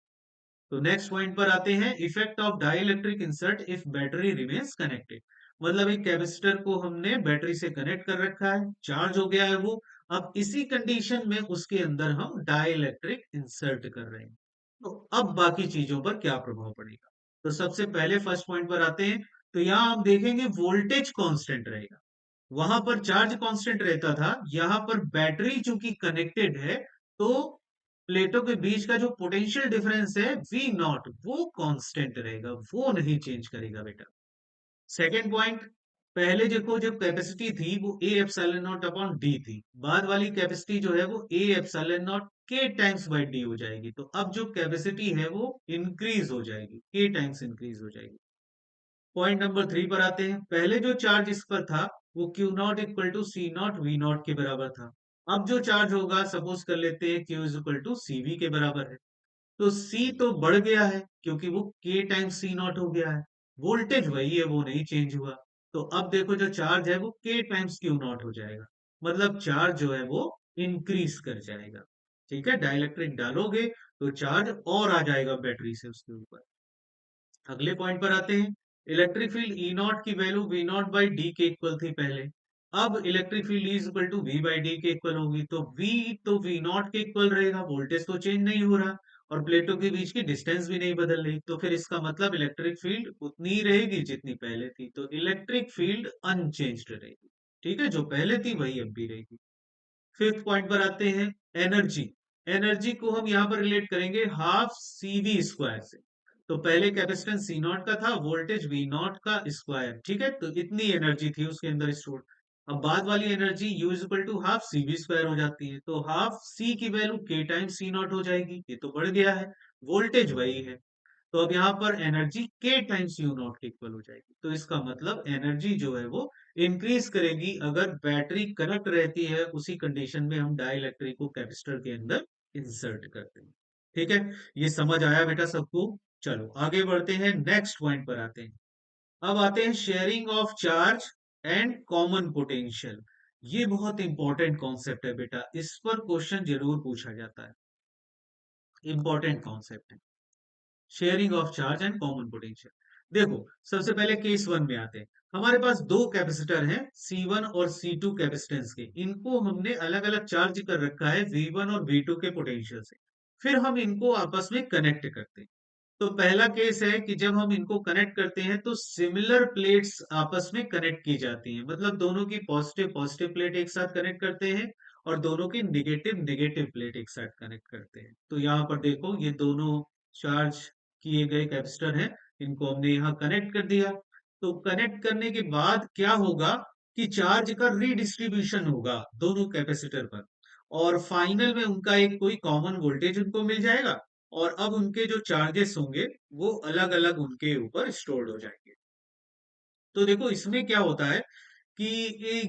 तो नेक्स्ट पॉइंट पर आते हैं, effect of dielectric insert if battery remains connected. मतलब एक कैपेसिटर को हमने बैटरी से कनेक्ट कर रखा है, चार्ज हो गया है वो। अब इसी कंडीशन में उसके अंदर हम डाइलेक्ट्रिक इंसर्ट कर रहे हैं, तो अब बाकी चीजों पर क्या प्रभाव पड़ेगा। तो सबसे पहले फर्स्ट पॉइंट पर आते हैं। तो यहां हम देखेंगे वोल्टेज कांस्टेंट रहेगा, वहां पर चार्ज कांस्टेंट रहता था, यहां पर बैटरी चूंकि कनेक्टेड है, तो प्लेटों के बीच का जो पोटेंशियल डिफरेंस है वी नॉट, वो कांस्टेंट रहेगा, वो नहीं चेंज करेगा बेटा। सेकेंड पॉइंट, पहले देखो जब कैपेसिटी थी वो ए एप्सिलॉन नॉट अपॉन डी थी, बाद वाली कैपेसिटी जो है वो ए एप्सिलॉन नॉट के टाइम्स बाई डी हो जाएगी। तो अब जो कैपेसिटी है वो इंक्रीज हो जाएगी, के टाइम्स इंक्रीज हो जाएगी। पॉइंट नंबर 3 पर आते हैं। पहले जो चार्ज इस पर था वो Q naught equal to C naught V naught के बराबर था। अब जो चार्ज होगा, सपोज कर लेते हैं Q is equal to C V के बराबर है। तो सी तो बढ़ गया है क्योंकि वो के टाइम्स सी नॉट हो गया है, वोल्टेज वही है, वो नहीं चेंज हुआ। तो अब देखो जो चार्ज है वो के टाइम्स क्यू नॉट हो जाएगा, मतलब चार्ज जो है वो इंक्रीज कर जाएगा। ठीक है, डाइलेक्ट्रिक डालोगे तो चार्ज और आ जाएगा बैटरी से उसके ऊपर। अगले पॉइंट पर आते हैं। इलेक्ट्रिक फील्ड ई नॉट की value V naught by D के इक्वल थी पहले, अब electric field is equal to V by D के इक्वल होगी। तो वी नॉट के इक्वल रहेगा, वोल्टेज तो चेंज नहीं हो रहा और प्लेटों के बीच की डिस्टेंस भी नहीं बदल रही, तो फिर इसका मतलब इलेक्ट्रिक फील्ड उतनी ही रहेगी जितनी पहले थी, तो इलेक्ट्रिक फील्ड अनचेंज्ड रहेगी। ठीक है, जो पहले थी वही अब भी रहेगी। फिफ्थ पॉइंट पर आते हैं, एनर्जी। एनर्जी को हम यहां पर रिलेट करेंगे हाफ सी वी स्क्वायर से। तो पहले कैपेसिटेंस सी नॉट का था, वोल्टेज वी नॉट का स्क्वायर। ठीक है, तो इतनी एनर्जी थी उसके अंदर स्टोर। अब बाद वाली energy U is equal to half C V square हो जाती है, तो हाफ सी की वैल्यू के टाइम्स सी नॉट हो जाएगी, ये तो बढ़ गया है, वोल्टेज वही है। तो अब यहाँ पर एनर्जी के टाइम्स यू नॉट के इक्वल हो जाएगी, तो इसका मतलब एनर्जी जो है वो इंक्रीज करेगी अगर बैटरी कनेक्ट रहती है, उसी कंडीशन में हम डाइलेक्ट्रिक को कैपेसिटर के अंदर इंसर्ट करते हैं। ठीक है, ये समझ आया बेटा सबको। चलो आगे बढ़ते हैं, नेक्स्ट पॉइंट पर आते हैं। अब आते हैं sharing of charge and common potential. ये बहुत इंपॉर्टेंट कॉन्सेप्ट है बेटा, इस पर क्वेश्चन जरूर पूछा जाता है, इंपॉर्टेंट कॉन्सेप्ट है, sharing of charge and common potential. देखो सबसे पहले केस वन में आते हैं। हमारे पास दो कैपेसिटर हैं C1 और C2 कैपेसिटेंस के, इनको हमने अलग अलग चार्ज कर रखा है V1 और V2 के पोटेंशियल से, फिर हम इनको आपस में कनेक्ट करते हैं। तो पहला केस है कि जब हम इनको कनेक्ट करते हैं तो सिमिलर प्लेट्स आपस में कनेक्ट की जाती हैं, मतलब दोनों की पॉजिटिव पॉजिटिव प्लेट एक साथ कनेक्ट करते हैं और दोनों की निगेटिव निगेटिव प्लेट एक साथ कनेक्ट करते हैं। तो यहाँ पर देखो ये दोनों चार्ज किए गए कैपेसिटर हैं, इनको हमने यहाँ कनेक्ट कर दिया। तो कनेक्ट करने के बाद क्या होगा कि चार्ज का रीडिस्ट्रीब्यूशन होगा दोनों कैपेसिटर पर, और फाइनल में उनका एक कोई कॉमन वोल्टेज उनको मिल जाएगा, और अब उनके जो चार्जेस होंगे वो अलग अलग उनके ऊपर स्टोर्ड हो जाएंगे। तो देखो इसमें क्या होता है कि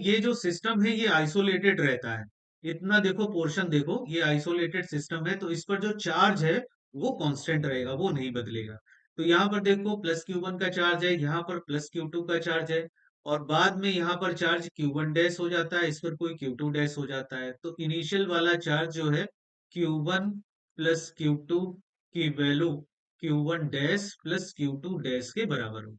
ये जो सिस्टम है ये आइसोलेटेड रहता है। इतना देखो पोर्शन देखो, ये आइसोलेटेड सिस्टम है, तो इस पर जो चार्ज है वो कांस्टेंट रहेगा, वो नहीं बदलेगा। तो यहाँ पर देखो प्लस Q1 का चार्ज है, यहाँ पर प्लस Q2 का चार्ज है, और बाद में यहाँ पर चार्ज Q1 डैश हो जाता है, इस पर कोई Q2 डैश हो जाता है। तो इनिशियल वाला चार्ज जो है Q1 प्लस Q2 की value Q1 dash plus Q2 dash के बराबर हो।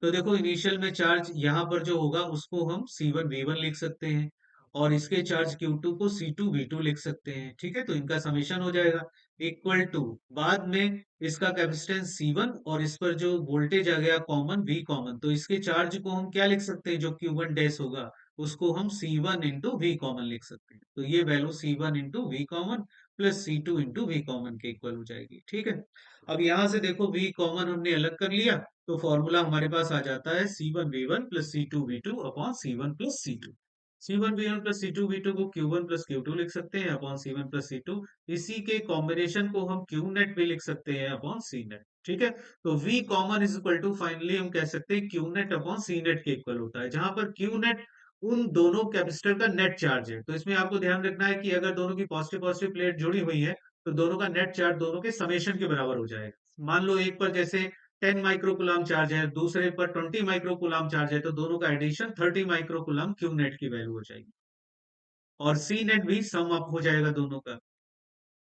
तो देखो इनिशियल में चार्ज यहाँ पर जो होगा उसको हम C1 V1 लिख सकते हैं, और इसके चार्ज Q2 को C2 V2 लिख सकते हैं। ठीक है, तो इनका समेशन हो जाएगा इक्वल टू, बाद में इसका कैपेसिटेंस C1 और इस पर जो वोल्टेज आ गया कॉमन V कॉमन, तो इसके चार्ज को हम क्या लिख सकते हैं, जो Q1 डैश होगा उसको हम C1 इंटू V कॉमन लिख सकते हैं। तो ये value C1 into V common plus C2 into V common के इक्वल हो जाएगी। ठीक है, अब यहां से देखो V कॉमन हमने अलग कर लिया, तो फॉर्मूला हमारे पास आ जाता है C1V1 plus C2V2 upon C1 plus C2। C1V1 plus C2V2 को Q1 प्लस Q2 लिख सकते हैं अपॉन C1 प्लस C2। इसी के कॉम्बिनेशन को हम Q नेट भी लिख सकते हैं अपॉन C नेट। ठीक है, तो V common is equal to, finally हम कह सकते हैं Q net upon C net के इक्वल होता है, जहां पर Q नेट उन दोनों कैपेसिटर का नेट चार्ज है। तो इसमें आपको ध्यान रखना है कि अगर दोनों की पॉजिटिव पॉजिटिव प्लेट जुड़ी हुई है तो दोनों का नेट चार्ज दोनों के समेशन के बराबर हो जाएगा। मान लो एक पर जैसे 10 माइक्रोकुलाम चार्ज है, दूसरे पर 20 माइक्रोकुलाम चार्ज है, तो दोनों का एडिशन 30 माइक्रोकुलाम क्यू नेट की वैल्यू हो जाएगी, और सी नेट भी सम अप हो जाएगा दोनों का।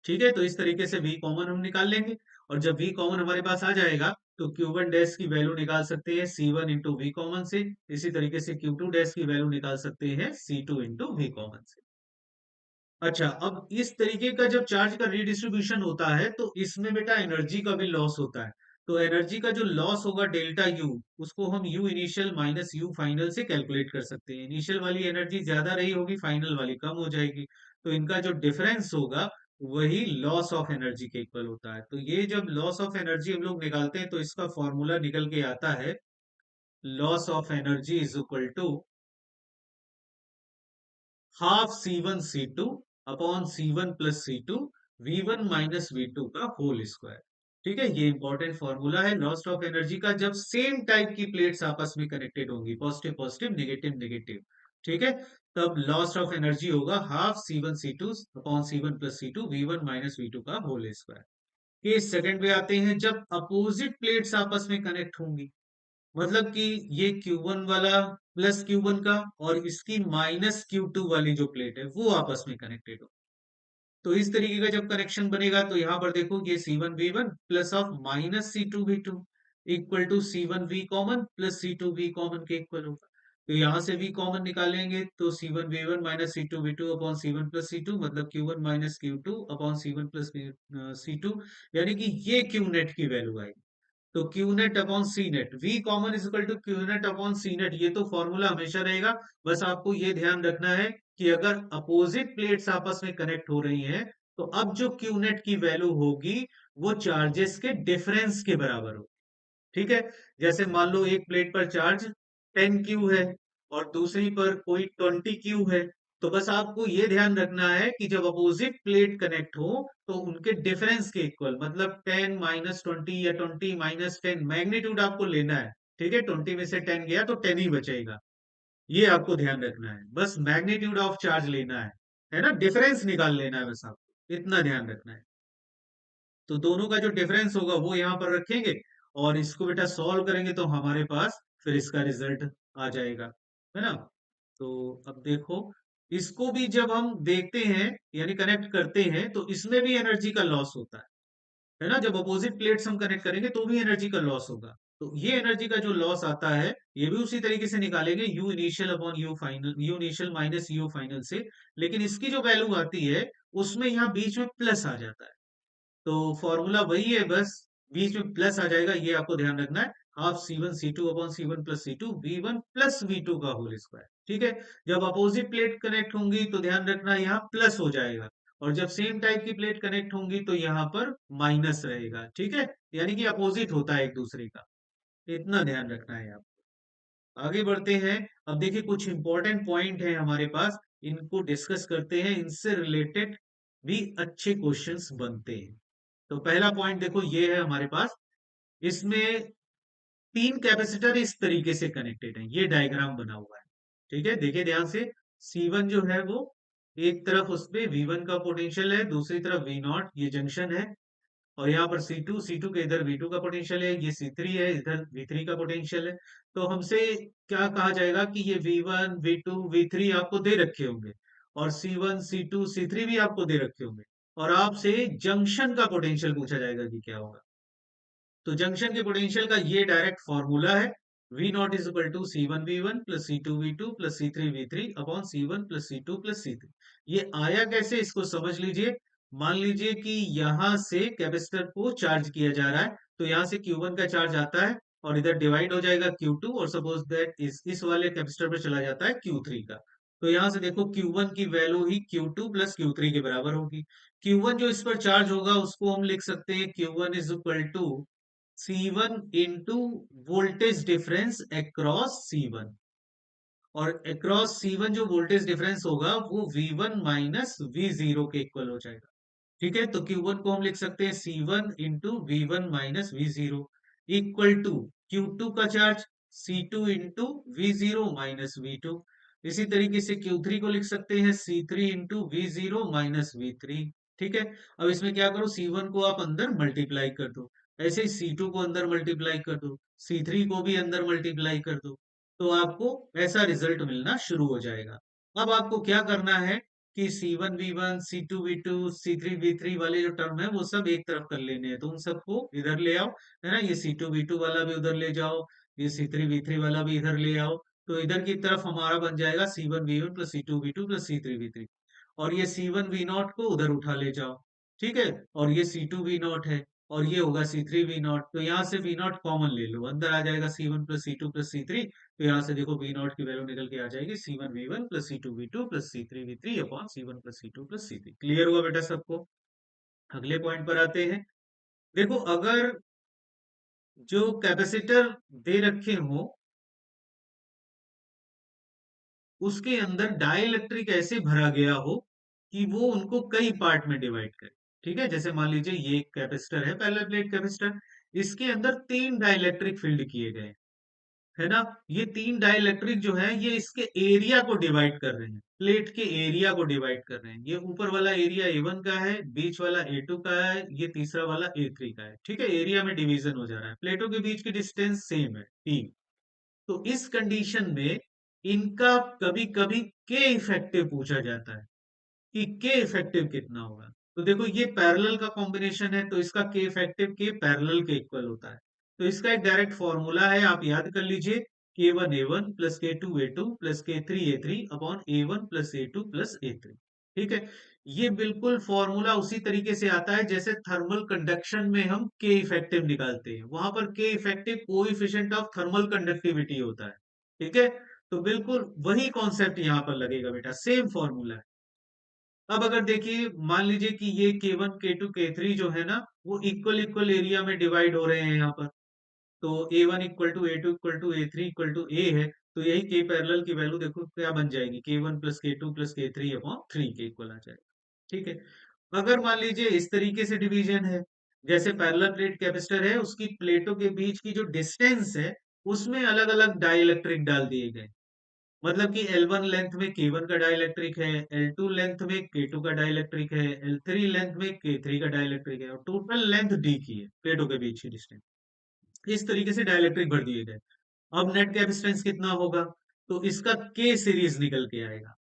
ठीक है, तो इस तरीके से वी कॉमन हम निकाल लेंगे, और जब वी कॉमन हमारे पास आ जाएगा तो क्यू वन डैश की वैल्यू निकाल सकते हैं सी वन इंटू वी कॉमन से। इसी तरीके से क्यू टू डैश की वैल्यू निकाल सकते हैं सी टू इंटू वी कॉमन से। अच्छा, अब इस तरीके का जब चार्ज का रीडिस्ट्रीब्यूशन होता है तो इसमें बेटा एनर्जी का भी लॉस होता है। तो एनर्जी का जो लॉस होगा डेल्टा यू, उसको हम you initial minus you final से कैलकुलेट कर सकते हैं। इनिशियल वाली एनर्जी ज्यादा रही होगी, फाइनल वाली कम हो जाएगी, तो इनका जो डिफरेंस होगा वही लॉस ऑफ एनर्जी के इक्वल होता है। तो ये जब लॉस ऑफ एनर्जी हम लोग निकालते हैं तो इसका फॉर्मूला निकल के आता है, loss of energy is equal to half C one C two upon C one plus C two V one minus V two का होल स्क्वायर। ठीक है, ये इंपॉर्टेंट फॉर्मूला है लॉस ऑफ एनर्जी का, जब सेम टाइप की plates आपस में कनेक्टेड होंगी, पॉजिटिव पॉजिटिव नेगेटिव नेगेटिव। ठीक है, तब लॉस ऑफ एनर्जी होगा half C one C two upon C one plus C two V one minus V two का होल स्क्वायर। केस सेकंड पे आते हैं, जब अपोजिट प्लेट्स आपस में कनेक्ट होंगी, मतलब कि ये Q1 वाला प्लस Q1 का और इसकी माइनस Q2 वाली जो प्लेट है वो आपस में कनेक्टेड हो। तो इस तरीके का जब कनेक्शन बनेगा तो यहां पर देखो ये C1V1 plus of minus C2V2 equal to C1V common plus C2V common के इक्वल होगा। तो यहां से V कॉमन निकालेंगे तो C1V1 minus C2V2 upon C1 plus C2, मतलब Q1 minus Q2 upon C1 plus C2, यानी कि ये Q नेट की वैल्यू आएगी। तो Q net upon C net, V common is equal to Q net upon C net, ये तो formula हमेशा रहेगा। बस आपको ये ध्यान रखना है कि अगर अपोजिट प्लेट्स आपस में कनेक्ट हो रही हैं तो अब जो क्यू नेट की वैल्यू होगी वो चार्जेस के डिफरेंस के बराबर होगी। ठीक है, जैसे मान लो एक प्लेट पर चार्ज 10 क्यू है और दूसरी पर कोई 20 क्यू है, तो बस आपको ये ध्यान रखना है कि जब अपोजिट प्लेट कनेक्ट हो तो उनके डिफरेंस के इक्वल, मतलब 10 माइनस 20 या 20 माइनस 10 मैग्नीट्यूड आपको लेना है। ठीक है, 20 में से 10 गया तो 10 ही बचेगा, ये आपको ध्यान रखना है। बस मैग्नीट्यूड ऑफ चार्ज लेना है ना, डिफरेंस निकाल लेना है, बस आपको इतना ध्यान रखना है। तो दोनों का जो डिफरेंस होगा वो यहाँ पर रखेंगे और इसको बेटा सॉल्व करेंगे तो हमारे पास फिर इसका रिजल्ट आ जाएगा, है ना। तो अब देखो, इसको भी जब हम देखते हैं यानी कनेक्ट करते हैं तो इसमें भी एनर्जी का लॉस होता है ना। जब अपोजिट प्लेट्स हम कनेक्ट करेंगे तो भी एनर्जी का लॉस होगा। तो ये एनर्जी का जो लॉस आता है ये भी उसी तरीके से निकालेंगे, you initial upon you final, you initial minus you final से, लेकिन इसकी जो वैल्यू आती है उसमें यहाँ बीच में प्लस आ जाता है। तो फॉर्मूला वही है, बस बीच में प्लस आ जाएगा, ये आपको ध्यान रखना है। Half C one C two upon C one plus C two V one plus V two का होल स्क्वायर। ठीक है, जब अपोजिट प्लेट कनेक्ट होंगी तो ध्यान रखना यहाँ प्लस हो जाएगा, और जब सेम टाइप की प्लेट कनेक्ट होंगी तो यहाँ पर माइनस रहेगा। ठीक है, यानी कि अपोजिट होता है एक दूसरे का, इतना ध्यान रखना है आप। आगे बढ़ते हैं। अब देखिए कुछ इंपॉर्टेंट पॉइंट है हमारे पास, इनको डिस्कस करते हैं, इनसे रिलेटेड भी अच्छे क्वेश्चंस बनते हैं। तो पहला पॉइंट देखो ये है हमारे पास, इसमें तीन कैपेसिटर इस तरीके से कनेक्टेड हैं, ये डायग्राम बना हुआ है। ठीक है, देखिए ध्यान से, C1 जो है वो एक तरफ उसपे V1 का पोटेंशियल है, दूसरी तरफ V0, ये जंक्शन है, और यहाँ पर C2 के इधर V2 का पोटेंशियल है, ये C3 है, इधर V3 का पोटेंशियल है। तो हमसे क्या कहा जाएगा कि ये V1 V2 V3 आपको दे रखे होंगे, और C1 C2 C3 भी आपको दे रखे होंगे, और आपसे जंक्शन का पोटेंशियल पूछा जाएगा कि क्या होगा। तो जंक्शन के पोटेंशियल का ये डायरेक्ट फॉर्मूला है, V naught is equal to C1V1 plus C2V2 plus C3V3 upon C1 plus C2 plus C3। ये आया कैसे इसको समझ लीजिए। मान लीजिए कि यहां से कैपेसिटर को चार्ज किया जा रहा है, तो यहां से Q1 का चार्ज आता है और इधर डिवाइड हो जाएगा Q2, और सपोज दैट इस वाले कैपेसिटर पर चला जाता है Q3 का। तो यहां से देखो Q1 की वैल्यू ही Q2 प्लस Q3 के बराबर होगी। Q1 जो इस पर चार्ज होगा उसको हम लिख सकते हैं Q1 is equal to C1 into voltage difference across C1, और अक्रॉस C1 जो वोल्टेज डिफरेंस होगा वो V1 माइनस V0 के इक्वल हो जाएगा। ठीक है, तो Q1 को हम लिख सकते हैं C1 into V1 minus V0 equal to Q2 का charge C2 into V0 minus V2। इसी तरीके से Q3 को लिख सकते हैं C3 into V0 minus V3। ठीक है। अब इसमें क्या करो, C1 को आप अंदर मल्टीप्लाई कर दो, ऐसे ही C2 को अंदर मल्टीप्लाई कर दो, C3 को भी अंदर मल्टीप्लाई कर दो, तो आपको ऐसा रिजल्ट मिलना शुरू हो जाएगा। अब आपको क्या करना है कि C1 V1 C2 V2 C3 V3 वाले जो टर्म है वो सब एक तरफ कर लेने हैं, तो उन सबको इधर ले आओ, है ना। ये C2 V2 वाला भी उधर ले जाओ, ये C3 V3 वाला भी इधर ले आओ, तो इधर की तरफ हमारा बन जाएगा C1 V1 plus C2 V2 plus C3 V3, और ये C1 V0 को उधर उठा ले जाओ, ठीक है। और ये C2 V0 है, और ये होगा C3 V0, तो यहाँ से V0 कॉमन ले लो, अंदर आ जाएगा C1 plus C2 plus C3, तो यहाँ से देखो V0 की वैल्यू निकल के आ जाएगी C1 V1 plus C2 V2 plus C3 V3 upon C1 plus C2 plus C3। Clear हुआ बेटा सबको? अगले पॉइंट पर आते हैं। देखो, अगर जो कैपेसिटर दे रखे हो उसके अंदर डाइलेक्ट्रिक ऐसे भरा गया हो कि वो उनको कई पार्ट में डिवाइड करे, ठीक है। जैसे मान लीजिए ये एक कैपेसिटर है, पैरेलल प्लेट कैपेसिटर, इसके अंदर तीन डाइलेक्ट्रिक फील्ड किए गए, है ना। ये तीन डाइलेक्ट्रिक जो है ये इसके एरिया को डिवाइड कर रहे हैं, प्लेट के एरिया को डिवाइड कर रहे हैं। ये ऊपर वाला एरिया A1 का है, बीच वाला A2 का है, ये तीसरा वाला A3 का है, ठीक है। एरिया में डिवीजन हो जा रहा है, प्लेटों के बीच की डिस्टेंस सेम है, T। तो इस कंडीशन में इनका कभी कभी के इफेक्टिव पूछा जाता है कि के इफेक्टिव कितना होगा। तो देखो, ये पैरेलल का कॉम्बिनेशन है, तो इसका के इफेक्टिव के पैरेलल के इक्वल होता है। तो इसका एक डायरेक्ट फॉर्मूला है, आप याद कर लीजिए, K1 A1 plus K2 A2 plus K3 A3 upon A1 plus A2 plus A3, ठीक है। ये बिल्कुल फॉर्मूला उसी तरीके से आता है जैसे थर्मल कंडक्शन में हम के इफेक्टिव निकालते हैं, वहां पर के effective coefficient of thermal conductivity होता है, ठीक है। तो बिल्कुल वही कॉन्सेप्ट यहाँ पर लगेगा बेटा, सेम फॉर्मूला है। अब अगर देखिए, मान लीजिए कि ये K1 K2 K3 जो है ना, वो इक्वल इक्वल एरिया में डिवाइड हो रहे हैं यहाँ पर। तो A1 equal to A2 equal to A3 equal to A है, तो यही के पैरेलल की वैल्यू देखो क्या बन जाएगी, K1 plus K2 plus K3 upon 3 के इक्वल आ जाएगा, ठीक है। अगर मान लीजिए इस तरीके से डिवीजन है, जैसे पैरेलल प्लेट कैपेसिटर है, उसकी प्लेटों के बीच की जो डिस्टेंस है उसमें अलग अलग डाइलेक्ट्रिक डाल दिए गए, मतलब कि L1 लेंथ में K1 का डाइलेक्ट्रिक है, L2 लेंथ में K2 का डाइलेक्ट्रिक है, L3 लेंथ में K3 का डाइलेक्ट्रिक है, और टोटल लेंथ D की है प्लेटों के बीच की डिस्टेंस। इस तरीके से डाइलेक्ट्रिक भर दिए गए। अब नेट कैपेसिटेंस कितना होगा, तो इसका K सीरीज निकल के आएगा।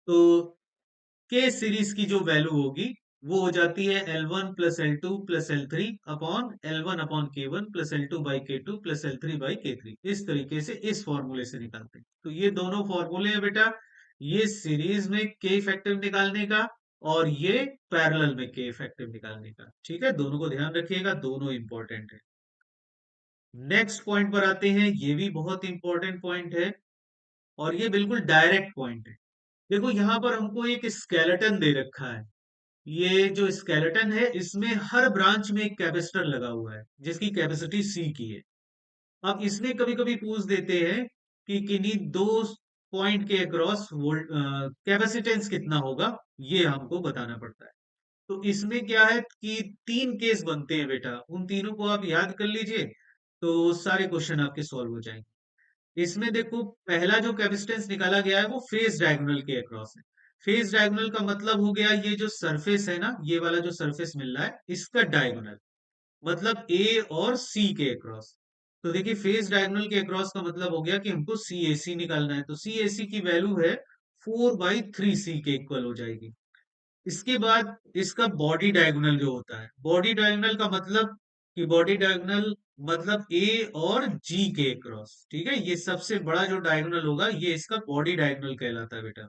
तो के सीरीज की जो वैल्यू होगी वो हो जाती है L1 plus L2 plus L3 upon L1 upon K1 plus L2 by K2 plus L3 by K3। इस तरीके से इस फॉर्मूले से निकालते हैं। तो ये दोनों फॉर्मूले हैं बेटा, ये सीरीज में के इफेक्टिव निकालने का और ये पैरेलल में के इफेक्टिव निकालने का, ठीक है। दोनों को ध्यान रखिएगा, दोनों इंपॉर्टेंट है। नेक्स्ट पॉइंट पर आते हैं, ये भी बहुत इंपॉर्टेंट पॉइंट है और ये बिल्कुल डायरेक्ट पॉइंट है। देखो, यहाँ पर हमको एक स्केलेटन दे रखा है। ये जो स्केलेटन है इसमें हर ब्रांच में एक कैपेसिटर लगा हुआ है जिसकी कैपेसिटी C की है। अब इसमें कभी कभी पूछ देते हैं कि किन्हीं दो पॉइंट के अक्रॉस वोल्ट कैपेसिटेंस कितना होगा, ये हमको बताना पड़ता है। तो इसमें क्या है कि तीन केस बनते हैं बेटा, उन तीनों को आप याद कर लीजिए, तो सारे क्वेश्चन आपके सॉल्व हो जाएंगे। इसमें देखो, पहला जो कैपेसिटेंस निकाला गया है वो फेज डायगोनल के अक्रॉस है। फेज डायगोनल का मतलब हो गया ये जो सरफेस है ना, ये वाला जो सरफेस मिल रहा है इसका डायगोनल, मतलब ए और सी के अक्रॉस। तो देखिए, फेज डायगोनल के अक्रॉस का मतलब हो गया कि हमको सी ए सी निकालना है, तो सी ए सी की वैल्यू है 4/3C के इक्वल हो जाएगी। इसके बाद इसका बॉडी डायगोनल जो होता है, बॉडी डायगोनल का मतलब कि बॉडी डायगोनल मतलब ए और जी के क्रॉस, ठीक है। ये सबसे बड़ा जो डायगोनल होगा ये इसका बॉडी डायगोनल कहलाता है बेटा।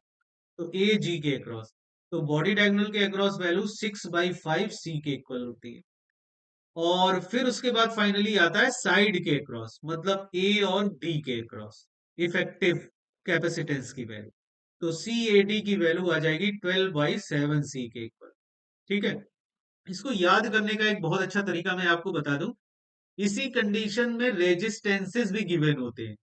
तो ए जी के क्रॉस, तो बॉडी डायगोनल के अक्रॉस वैल्यू 6/5C के इक्वल होती है। और फिर उसके बाद फाइनली आता है साइड के क्रॉस, मतलब ए और डी के क्रॉस, इफेक्टिव कैपेसिटेंस की वैल्यू। तो सी ए डी की वैल्यू आ जाएगी 12/7C के इक्वल, ठीक है। इसको याद करने का एक बहुत अच्छा तरीका मैं आपको बता दूं, इसी कंडीशन में रेजिस्टेंसेस भी गिवन होते हैं,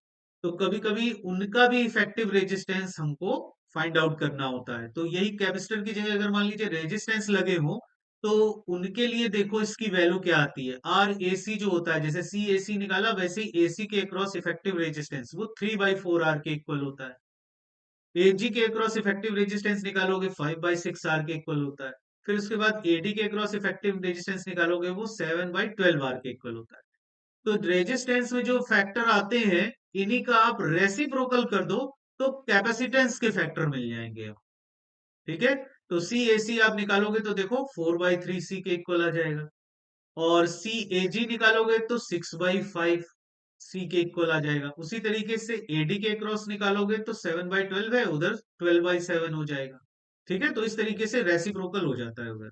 तो कभी कभी उनका भी इफेक्टिव रेजिस्टेंस हमको फाइंड आउट करना होता है। तो यही कैपेसिटर की जगह अगर मान लीजिए रेजिस्टेंस लगे हो, तो उनके लिए देखो इसकी वैल्यू क्या आती है, आर ए सी जो होता है, जैसे सी ए सी निकाला वैसे ही ए सी के अक्रॉस इफेक्टिव रेजिस्टेंस वो 3/4R के इक्वल होता है। ए जी के अक्रॉस इफेक्टिव रेजिस्टेंस निकालोगे 5/6R के इक्वल होता है। फिर उसके बाद एडी के अक्रॉस इफेक्टिव रेजिस्टेंस निकालोगे, वो 7/12 आर के इक्वल होता है। तो रेजिस्टेंस में जो फैक्टर आते हैं, इन्हीं का आप रेसिप्रोकल कर दो, तो कैपेसिटेंस के फैक्टर मिल जाएंगे। ठीक है, तो सी ए सी आप निकालोगे तो देखो 4/3 सी के इक्वल आ जाएगा, और सी ए जी निकालोगे तो 6/5 सी के इक्वल आ जाएगा। उसी तरीके से एडी के क्रॉस निकालोगे तो 7/12 है, उधर 12/7 हो जाएगा। ठीक है, तो इस तरीके से रेसिप्रोकल हो जाता है उधर।